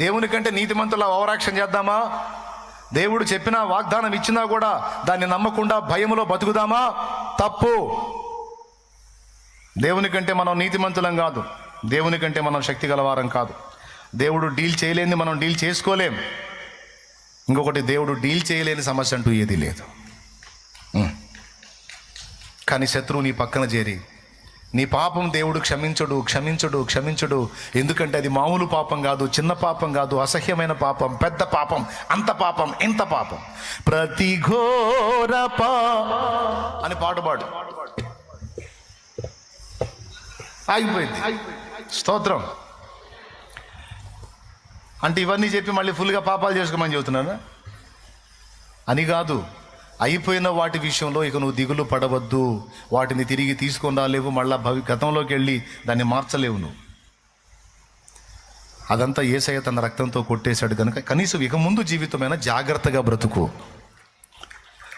దేవుని కంటే నీతిమంతుల ఓవరాక్షన్ చేద్దామా? దేవుడు చెప్పిన వాగ్దానం ఇచ్చినా కూడా దాన్ని నమ్మకుండా భయములో బతుకుదామా? తప్పు. దేవుని కంటే మనం నీతిమంతులం కాదు, దేవుని కంటే మనం శక్తి గలవారం కాదు. దేవుడు డీల్ చేయలేని మనం డీల్ చేసుకోలేం. ఇంకొకటి, దేవుడు డీల్ చేయలేని సమస్య అంటూ ఏదీ లేదు. కానీ శత్రువు నీ పక్కన చేరి నీ పాపం దేవుడు క్షమించడు క్షమించడు క్షమించడు, ఎందుకంటే అది మామూలు పాపం కాదు, చిన్న పాపం కాదు, అసహ్యమైన పాపం, పెద్ద పాపం, అంత పాపం, ఇంత పాపం, ప్రతి ఘోర అని పాడు ఆగిపోయింది. స్తోత్రం. అంటే ఇవన్నీ చెప్పి మళ్ళీ ఫుల్గా పాపాలు చేసుకోమని చెబుతున్నాను అని కాదు. అయిపోయిన వాటి విషయంలో ఇక నువ్వు దిగులు పడవద్దు. వాటిని తిరిగి తీసుకొని రాలేవు, మళ్ళా గతంలోకి వెళ్ళి దాన్ని మార్చలేవు నువ్వు. అదంతా యేసయ్య తన రక్తంతో కొట్టేశాడు కనుక కనీసం ఇక ముందు జీవితమైనా జాగ్రత్తగా బ్రతుకు.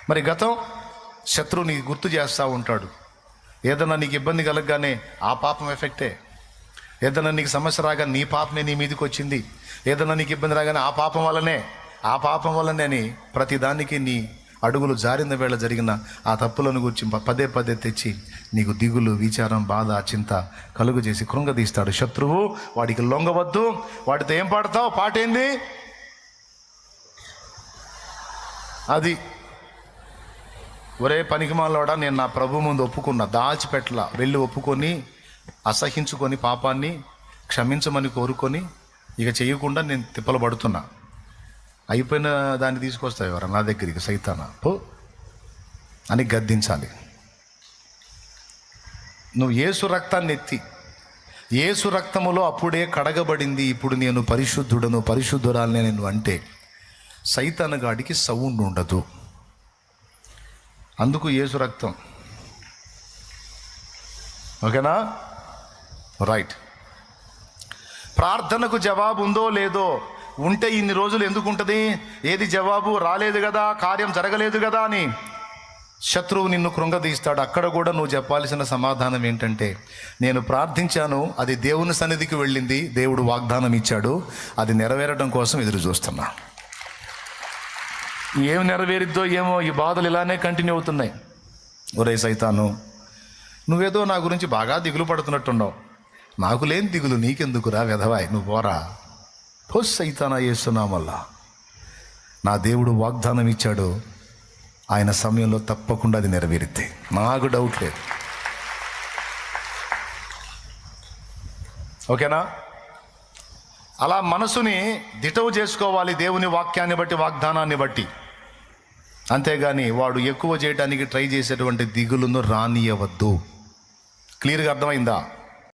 మరి గతం శత్రువు నీకు గుర్తు చేస్తూ ఉంటాడు. ఏదన్నా నీకు ఇబ్బంది కలగగానే ఆ పాపం ఎఫెక్టే. ఏదన్నా నీకు సమస్య రాగా నీ పాపమే నీ మీదకి వచ్చింది. ఏదన్నా నీకు ఇబ్బంది రాగానే ఆ పాపం వల్లనే అని ప్రతిదానికి నీ అడుగులు జారిన వేళ జరిగిన ఆ తప్పులను గురించి పదే పదే తెచ్చి నీకు దిగులు, విచారం, బాధ, చింత కలుగు చేసి కృంగదీస్తాడు శత్రువు. వాడికి లొంగవద్దు. వాడితో ఏం పాడతావు? పాట ఏంది అది? ఒరే పనికిమాలోడా, నేను నా ప్రభు ముందు ఒప్పుకున్నా, దాచిపెట్టలా, వెళ్ళి ఒప్పుకొని అసహించుకొని పాపాన్ని క్షమించమని కోరుకొని ఇక చేయకుండా నేను తిప్పలు పడుతున్నా. అయిపోయిన దాన్ని తీసుకొస్తావు ఎవరు నా దగ్గరికి, సైతానా పో అని గద్దించాలి. నువ్వు యేసు రక్తాన్ని ఎత్తి, యేసు రక్తములో అప్పుడే కడగబడింది, ఇప్పుడు నేను పరిశుద్ధుడను పరిశుద్ధురాలని నేను అంటే సైతాను గాడికి సౌండ్ ఉండదు. అందుకు యేసు రక్తం. ఓకేనా? రైట్. ప్రార్థనకు జవాబు ఉందో లేదో, ఉంటే ఇన్ని రోజులు ఎందుకు ఉంటుంది? ఏది జవాబు? రాలేదు కదా, కార్యం జరగలేదు కదా అని శత్రువు నిన్ను కృంగదీస్తాడు. అక్కడ కూడా నువ్వు చెప్పాల్సిన సమాధానం ఏంటంటే, నేను ప్రార్థించాను, అది దేవుని సన్నిధికి వెళ్ళింది, దేవుడు వాగ్దానం ఇచ్చాడు, అది నెరవేరడం కోసం ఎదురు చూస్తున్నా. ఏం నెరవేరిద్దో ఏమో, ఈ బాధలు ఇలానే కంటిన్యూ అవుతున్నాయి. ఒరే సైతాను, నువ్వేదో నా గురించి బాగా దిగులు పడుతున్నట్టున్నావు. నాకు లేని దిగులు నీకెందుకురా వెధవాయ్, నువ్వు పోరా పో సైతానా. యేసునామల్లా నా దేవుడు వాగ్దానం ఇచ్చాడు, ఆయన సమయంలో తప్పకుండా అది నెరవేరిద్ది, నాకు డౌట్ లేదు. ఓకేనా? అలా మనసుని దిటవు చేసుకోవాలి దేవుని వాక్యాన్ని బట్టి, వాగ్దానాన్ని బట్టి. అంతేగాని వాడు ఎక్కువ చేయడానికి ట్రై చేసేటువంటి దిగులును రానియవద్దు. క్లియర్గా అర్థమైందా?